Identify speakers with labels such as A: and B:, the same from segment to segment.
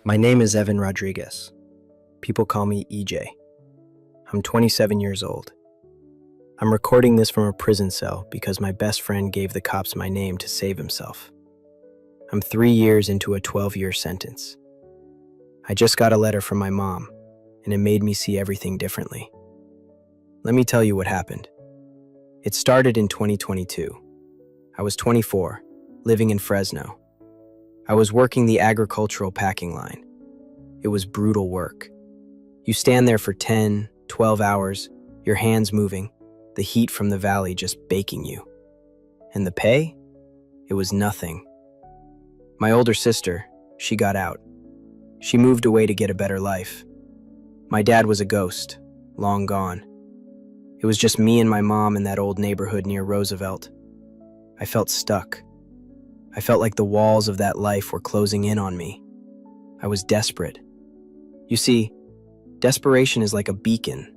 A: My name is Evan Rodriguez. People call me EJ. I'm 27 years old. I'm recording this from a prison cell because my best friend gave the cops my name to save himself. I'm 3 years into a 12-year sentence. I just got a letter from my mom, and it made me see everything differently. Let me tell you what happened. It started in 2022. I was 24, living in Fresno. I was working the agricultural packing line. It was brutal work. You stand there for 10, 12 hours, your hands moving, the heat from the valley just baking you. And the pay? It was nothing. My older sister, she got out. She moved away to get a better life. My dad was a ghost, long gone. It was just me and my mom in that old neighborhood near Roosevelt. I felt stuck. I felt like the walls of that life were closing in on me. I was desperate. You see, desperation is like a beacon.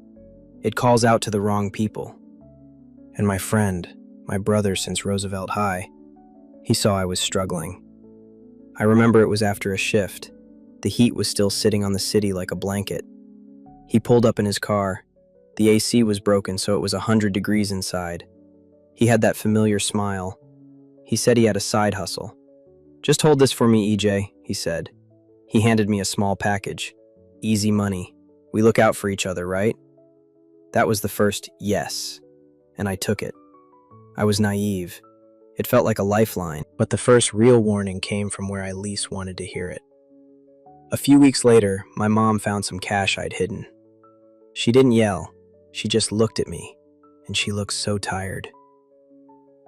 A: It calls out to the wrong people. And my friend, my brother since Roosevelt High, he saw I was struggling. I remember it was after a shift. The heat was still sitting on the city like a blanket. He pulled up in his car. The AC was broken, so it was 100 degrees inside. He had that familiar smile. He said he had a side hustle. "Just hold this for me, EJ," he said. He handed me a small package. Easy money. We look out for each other, right? That was the first yes, and I took it. I was naive. It felt like a lifeline, but the first real warning came from where I least wanted to hear it. A few weeks later, my mom found some cash I'd hidden. She didn't yell. She just looked at me, and she looked so tired.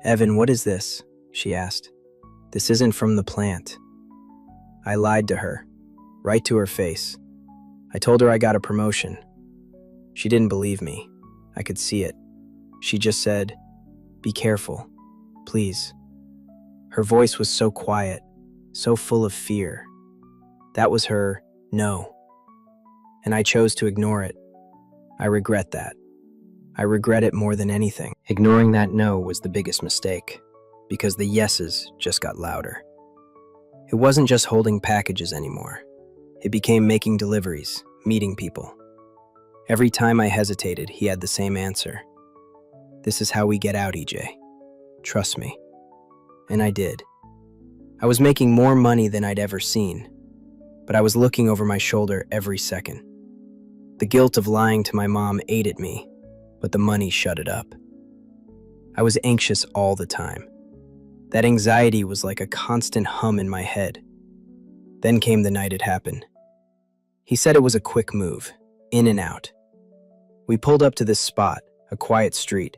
A: "Evan, what is this?" she asked. "This isn't from the plant." I lied to her, right to her face. I told her I got a promotion. She didn't believe me. I could see it. She just said, "Be careful, please." Her voice was so quiet, so full of fear. That was her no. And I chose to ignore it. I regret that. I regret it more than anything. Ignoring that no was the biggest mistake, because the yeses just got louder. It wasn't just holding packages anymore. It became making deliveries, meeting people. Every time I hesitated, he had the same answer. "This is how we get out, EJ. Trust me." And I did. I was making more money than I'd ever seen, but I was looking over my shoulder every second. The guilt of lying to my mom ate at me, but the money shut it up. I was anxious all the time. That anxiety was like a constant hum in my head. Then came the night it happened. He said it was a quick move, in and out. We pulled up to this spot, a quiet street.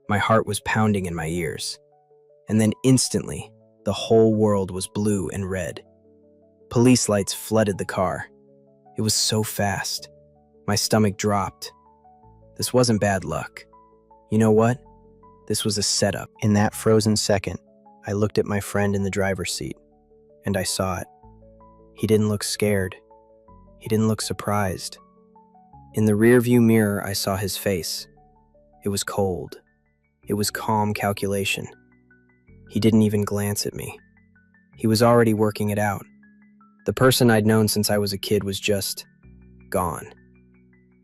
A: My heart was pounding in my ears. And then instantly, the whole world was blue and red. Police lights flooded the car. It was so fast. My stomach dropped. This wasn't bad luck. You know what? This was a setup. In that frozen second, I looked at my friend in the driver's seat, and I saw it. He didn't look scared. He didn't look surprised. In the rearview mirror, I saw his face. It was cold. It was calm calculation. He didn't even glance at me. He was already working it out. The person I'd known since I was a kid was just gone.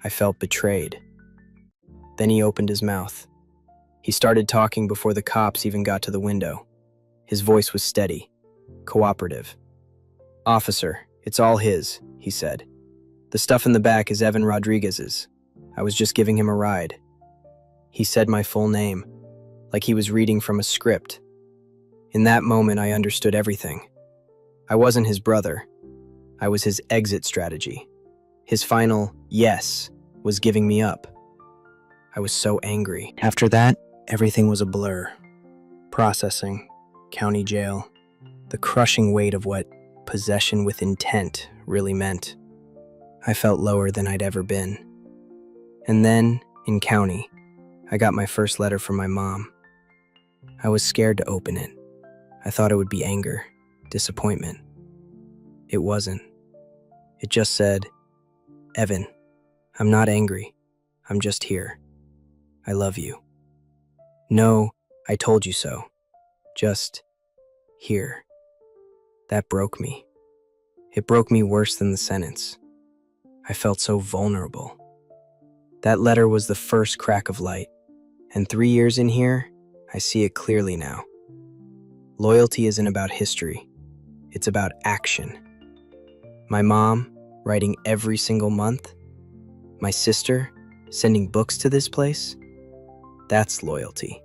A: I felt betrayed. Then he opened his mouth. He started talking before the cops even got to the window. His voice was steady, cooperative. "Officer, it's all his," he said. "The stuff in the back is Evan Rodriguez's. I was just giving him a ride." He said my full name, like he was reading from a script. In that moment, I understood everything. I wasn't his brother. I was his exit strategy. His final yes was giving me up. I was so angry. After that, everything was a blur. Processing, county jail, the crushing weight of what possession with intent really meant. I felt lower than I'd ever been. And then, in county, I got my first letter from my mom. I was scared to open it. I thought it would be anger, disappointment. It wasn't. It just said, "Evan, I'm not angry. I'm just here. I love you. No, I told you so. Just here." That broke me. It broke me worse than the sentence. I felt so vulnerable. That letter was the first crack of light, and 3 years in here, I see it clearly now. Loyalty isn't about history, it's about action. My mom, writing every single month, my sister, sending books to this place, that's loyalty.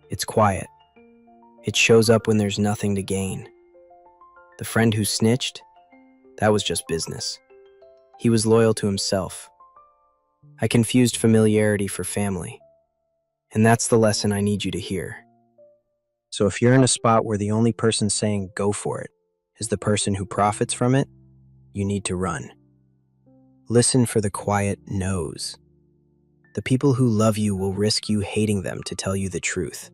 A: It's quiet. It shows up when there's nothing to gain. The friend who snitched, that was just business. He was loyal to himself. I confused familiarity for family, and that's the lesson I need you to hear. So if you're in a spot where the only person saying go for it is the person who profits from it, you need to run. Listen for the quiet no's. The people who love you will risk you hating them to tell you the truth.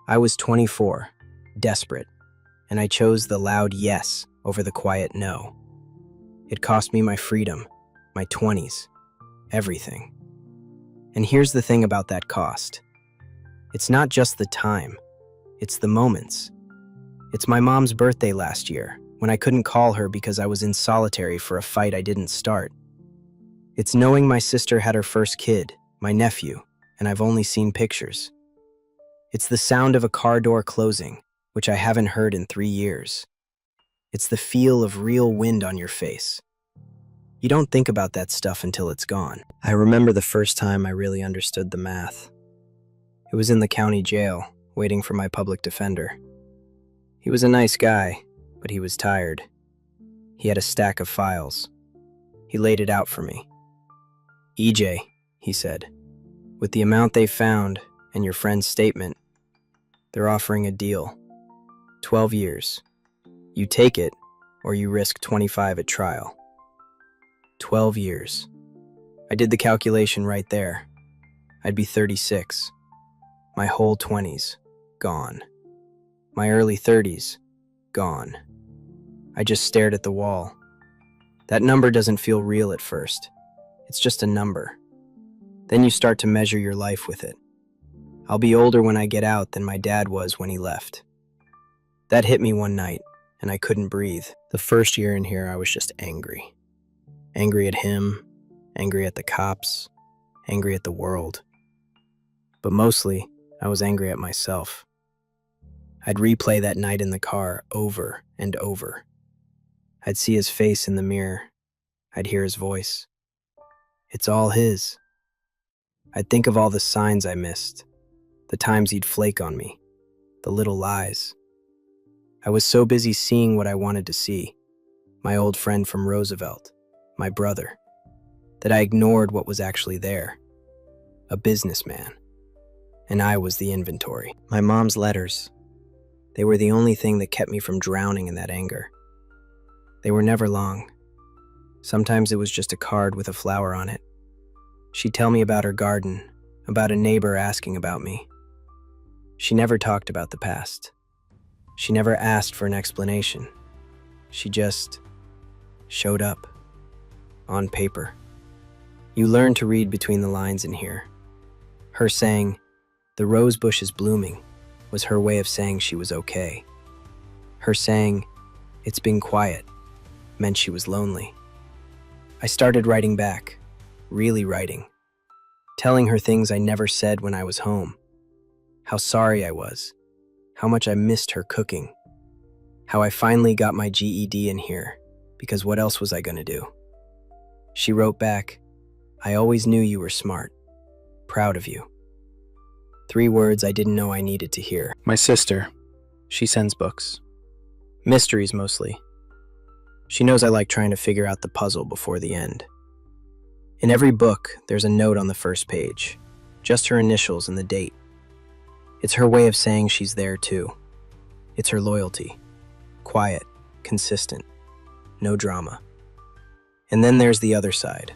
A: I was 24, desperate, and I chose the loud yes over the quiet no. It cost me my freedom, my 20s, everything. And here's the thing about that cost. It's not just the time, it's the moments. It's my mom's birthday last year, when I couldn't call her because I was in solitary for a fight I didn't start. It's knowing my sister had her first kid, my nephew, and I've only seen pictures. It's the sound of a car door closing, which I haven't heard in 3 years. It's the feel of real wind on your face. You don't think about that stuff until it's gone. I remember the first time I really understood the math. It was in the county jail, waiting for my public defender. He was a nice guy, but he was tired. He had a stack of files. He laid it out for me. EJ, he said, with the amount they found and your friend's statement, they're offering a deal. 12 years. You take it, or you risk 25 at trial. 12 years. I did the calculation right there. I'd be 36. My whole 20s, gone. My early 30s, gone. I just stared at the wall. That number doesn't feel real at first. It's just a number. Then you start to measure your life with it. I'll be older when I get out than my dad was when he left. That hit me one night, and I couldn't breathe. The first year in here, I was just angry. Angry at him, angry at the cops, angry at the world. But mostly, I was angry at myself. I'd replay that night in the car over and over. I'd see his face in the mirror. I'd hear his voice. It's all his. I'd think of all the signs I missed, the times he'd flake on me, the little lies. I was so busy seeing what I wanted to see, my old friend from Roosevelt, my brother, that I ignored what was actually there, a businessman. And I was the inventory. My mom's letters, they were the only thing that kept me from drowning in that anger. They were never long. Sometimes it was just a card with a flower on it. She'd tell me about her garden, about a neighbor asking about me. She never talked about the past. She never asked for an explanation. She just showed up, on paper. You learn to read between the lines in here. Her saying, "The rose bush is blooming," was her way of saying she was okay. Her saying, "It's been quiet," meant she was lonely. I started writing back, really writing, telling her things I never said when I was home. How sorry I was, how much I missed her cooking, how I finally got my GED in here, because what else was I gonna do? She wrote back, "I always knew you were smart, proud of you." 3 words I didn't know I needed to hear. My sister, she sends books. Mysteries mostly. She knows I like trying to figure out the puzzle before the end. In every book, there's a note on the first page, just her initials and the date. It's her way of saying she's there too. It's her loyalty. Quiet, consistent, no drama. And then there's the other side,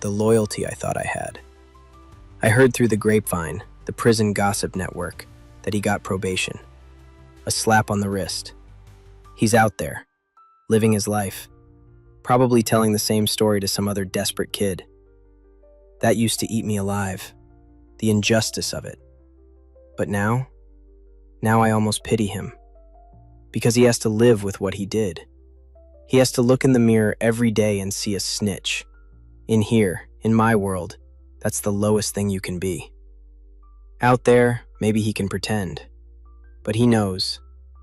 A: the loyalty I thought I had. I heard through the grapevine, the prison gossip network, that he got probation. A slap on the wrist. He's out there, living his life, probably telling the same story to some other desperate kid. That used to eat me alive, the injustice of it. But now I almost pity him, because he has to live with what he did. He has to look in the mirror every day and see a snitch. In here, in my world, that's the lowest thing you can be. Out there, maybe he can pretend. But he knows,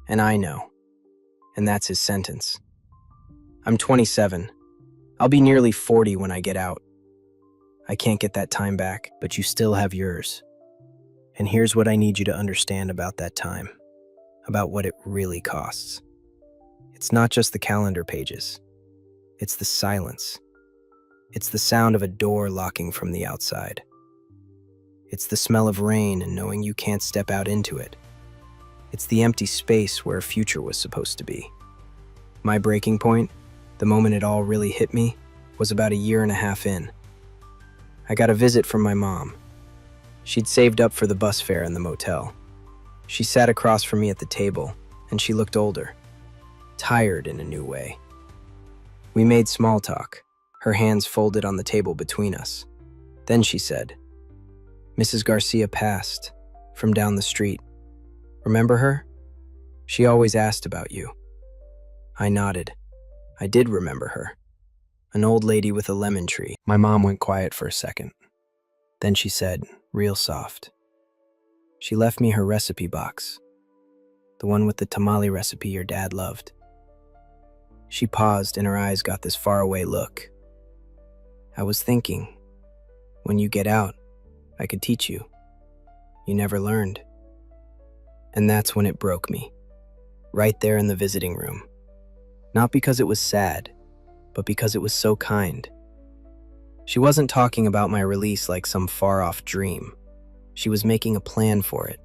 A: and I know, and that's his sentence. I'm 27. I'll be nearly 40 when I get out. I can't get that time back, but you still have yours. And here's what I need you to understand about that time, about what it really costs. It's not just the calendar pages. It's the silence. It's the sound of a door locking from the outside. It's the smell of rain and knowing you can't step out into it. It's the empty space where a future was supposed to be. My breaking point, the moment it all really hit me, was about a year and a half in. I got a visit from my mom. She'd saved up for the bus fare in the motel. She sat across from me at the table, and she looked older, tired in a new way. We made small talk, her hands folded on the table between us. Then she said, "Mrs. Garcia passed, from down the street. Remember her? She always asked about you." I nodded. I did remember her. An old lady with a lemon tree. My mom went quiet for a second. Then she said, real soft, "She left me her recipe box, the one with the tamale recipe your dad loved." She paused and her eyes got this faraway look. "I was thinking, when you get out, I could teach you. You never learned." And that's when it broke me, right there in the visiting room. Not because it was sad, but because it was so kind. She wasn't talking about my release like some far-off dream. She was making a plan for it.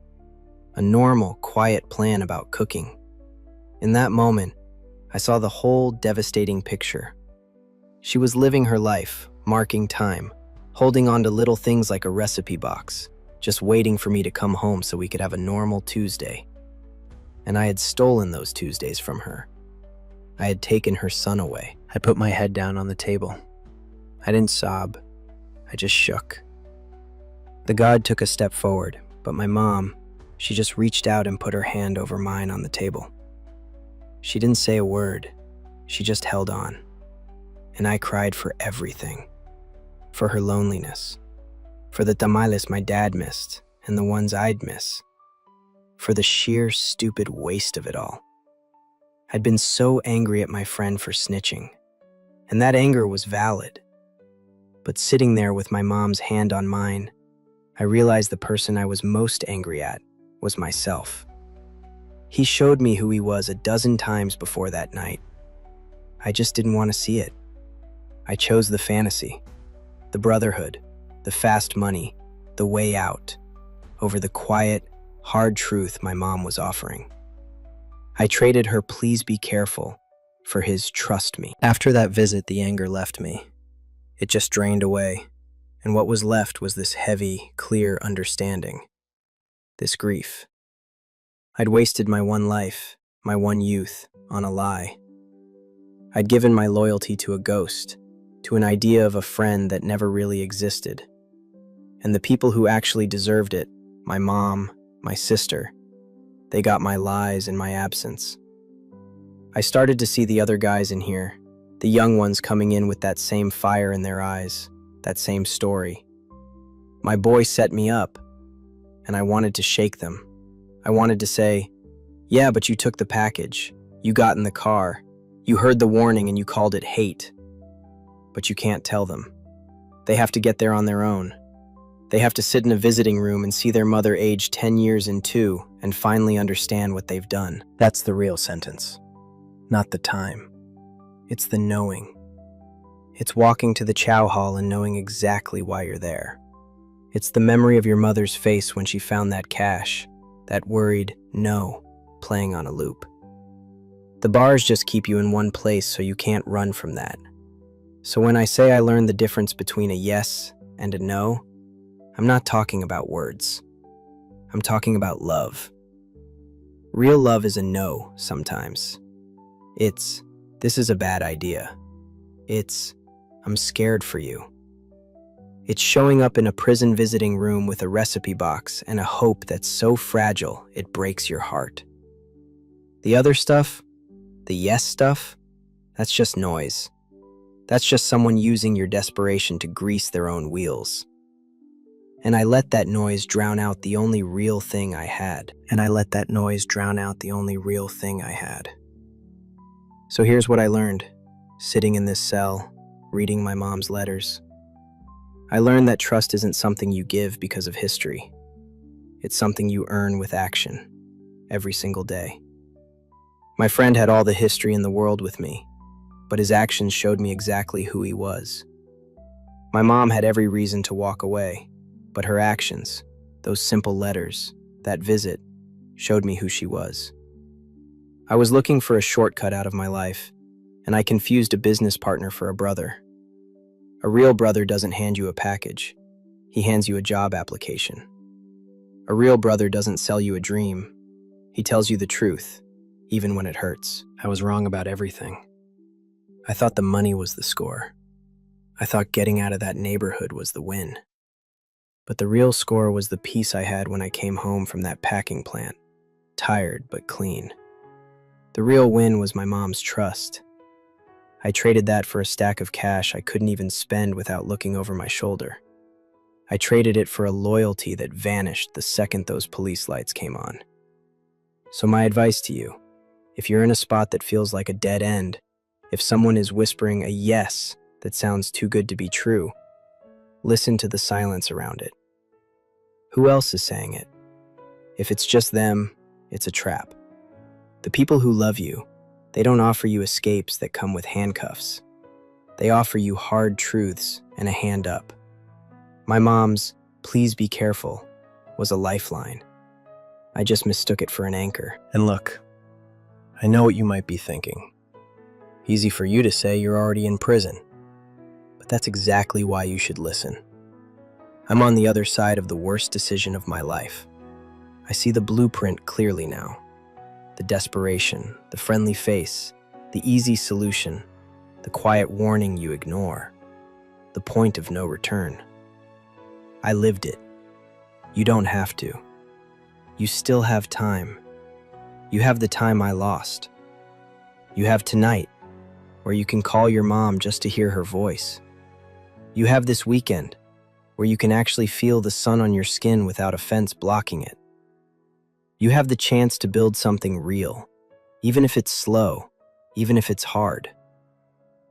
A: A normal, quiet plan about cooking. In that moment, I saw the whole devastating picture. She was living her life, marking time, holding on to little things like a recipe box, just waiting for me to come home so we could have a normal Tuesday. And I had stolen those Tuesdays from her. I had taken her son away. I put my head down on the table. I didn't sob. I just shook. The god took a step forward, but my mom, she just reached out and put her hand over mine on the table. She didn't say a word. She just held on. And I cried for everything. For her loneliness. For the tamales my dad missed, and the ones I'd miss. For the sheer stupid waste of it all. I'd been so angry at my friend for snitching, and that anger was valid. But sitting there with my mom's hand on mine, I realized the person I was most angry at was myself. He showed me who he was a dozen times before that night. I just didn't want to see it. I chose the fantasy, the brotherhood, the fast money, the way out, over the quiet, hard truth my mom was offering. I traded her "please be careful" for his "trust me." After that visit, the anger left me. It just drained away, and what was left was this heavy, clear understanding. This grief. I'd wasted my one life, my one youth, on a lie. I'd given my loyalty to a ghost, to an idea of a friend that never really existed. And the people who actually deserved it, my mom, my sister, they got my lies and my absence. I started to see the other guys in here, the young ones coming in with that same fire in their eyes, that same story. My boy set me up, and I wanted to shake them. I wanted to say, "Yeah, but you took the package. You got in the car. You heard the warning and you called it hate." But you can't tell them. They have to get there on their own. They have to sit in a visiting room and see their mother age 10 years in 2 and finally understand what they've done. That's the real sentence. Not the time. It's the knowing. It's walking to the chow hall and knowing exactly why you're there. It's the memory of your mother's face when she found that cash, that worried no playing on a loop. The bars just keep you in one place so you can't run from that. So when I say I learned the difference between a yes and a no, I'm not talking about words. I'm talking about love. Real love is a no sometimes. It's, "This is a bad idea." It's, "I'm scared for you." It's showing up in a prison visiting room with a recipe box and a hope that's so fragile it breaks your heart. The other stuff, the yes stuff, That's just noise. That's just someone using your desperation to grease their own wheels. And I let that noise drown out the only real thing I had. So here's what I learned, sitting in this cell, reading my mom's letters. I learned that trust isn't something you give because of history. It's something you earn with action, every single day. My friend had all the history in the world with me, but his actions showed me exactly who he was. My mom had every reason to walk away, but her actions, those simple letters, that visit, showed me who she was. I was looking for a shortcut out of my life, and I confused a business partner for a brother. A real brother doesn't hand you a package. He hands you a job application. A real brother doesn't sell you a dream. He tells you the truth, even when it hurts. I was wrong about everything. I thought the money was the score. I thought getting out of that neighborhood was the win. But the real score was the peace I had when I came home from that packing plant, tired but clean. The real win was my mom's trust. I traded that for a stack of cash I couldn't even spend without looking over my shoulder. I traded it for a loyalty that vanished the second those police lights came on. So my advice to you, if you're in a spot that feels like a dead end, if someone is whispering a yes that sounds too good to be true, listen to the silence around it. Who else is saying it? If it's just them, it's a trap. The people who love you, they don't offer you escapes that come with handcuffs. They offer you hard truths and a hand up. My mom's "please be careful" was a lifeline. I just mistook it for an anchor. And look, I know what you might be thinking. Easy for you to say you're already in prison. But that's exactly why you should listen. I'm on the other side of the worst decision of my life. I see the blueprint clearly now. The desperation, the friendly face, the easy solution, the quiet warning you ignore, the point of no return. I lived it. You don't have to. You still have time. You have the time I lost. You have tonight, where you can call your mom just to hear her voice. You have this weekend, where you can actually feel the sun on your skin without a fence blocking it. You have the chance to build something real, even if it's slow, even if it's hard.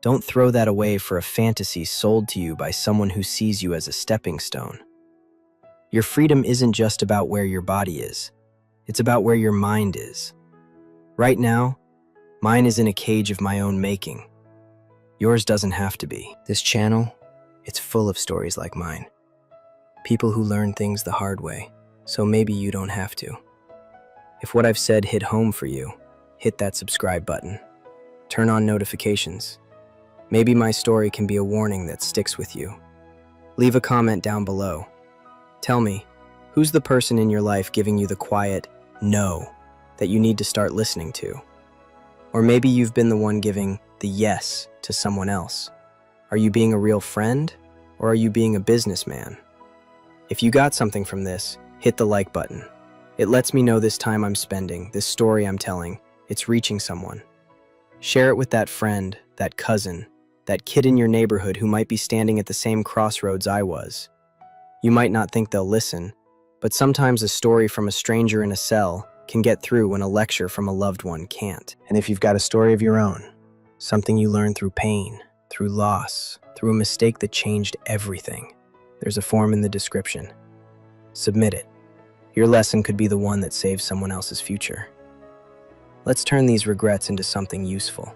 A: Don't throw that away for a fantasy sold to you by someone who sees you as a stepping stone. Your freedom isn't just about where your body is. It's about where your mind is. Right now, mine is in a cage of my own making. Yours doesn't have to be. This channel, it's full of stories like mine. People who learn things the hard way, so maybe you don't have to. If what I've said hit home for you, hit that subscribe button. Turn on notifications. Maybe my story can be a warning that sticks with you. Leave a comment down below. Tell me, who's the person in your life giving you the quiet no that you need to start listening to? Or maybe you've been the one giving the yes to someone else. Are you being a real friend, or are you being a businessman? If you got something from this, hit the like button. It lets me know this time I'm spending, this story I'm telling, it's reaching someone. Share it with that friend, that cousin, that kid in your neighborhood who might be standing at the same crossroads I was. You might not think they'll listen, but sometimes a story from a stranger in a cell can get through when a lecture from a loved one can't. And if you've got a story of your own, something you learned through pain, through loss, through a mistake that changed everything, there's a form in the description. Submit it. Your lesson could be the one that saves someone else's future. Let's turn these regrets into something useful.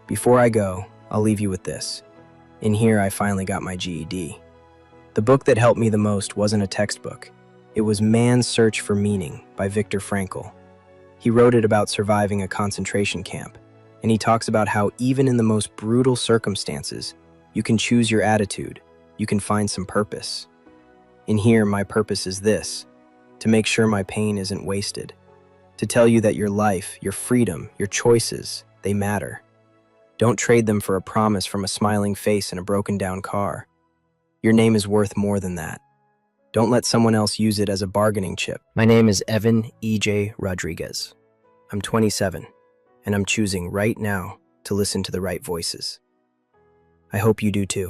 A: Before I go, I'll leave you with this. In here, I finally got my GED. The book that helped me the most wasn't a textbook. It was Man's Search for Meaning by Viktor Frankl. He wrote it about surviving a concentration camp, and he talks about how even in the most brutal circumstances, you can choose your attitude, you can find some purpose. In here, my purpose is this: to make sure my pain isn't wasted, to tell you that your life, your freedom, your choices, they matter. Don't trade them for a promise from a smiling face in a broken down car. Your name is worth more than that. Don't let someone else use it as a bargaining chip. My name is Evan E.J. Rodriguez. I'm 27, and I'm choosing right now to listen to the right voices. I hope you do too.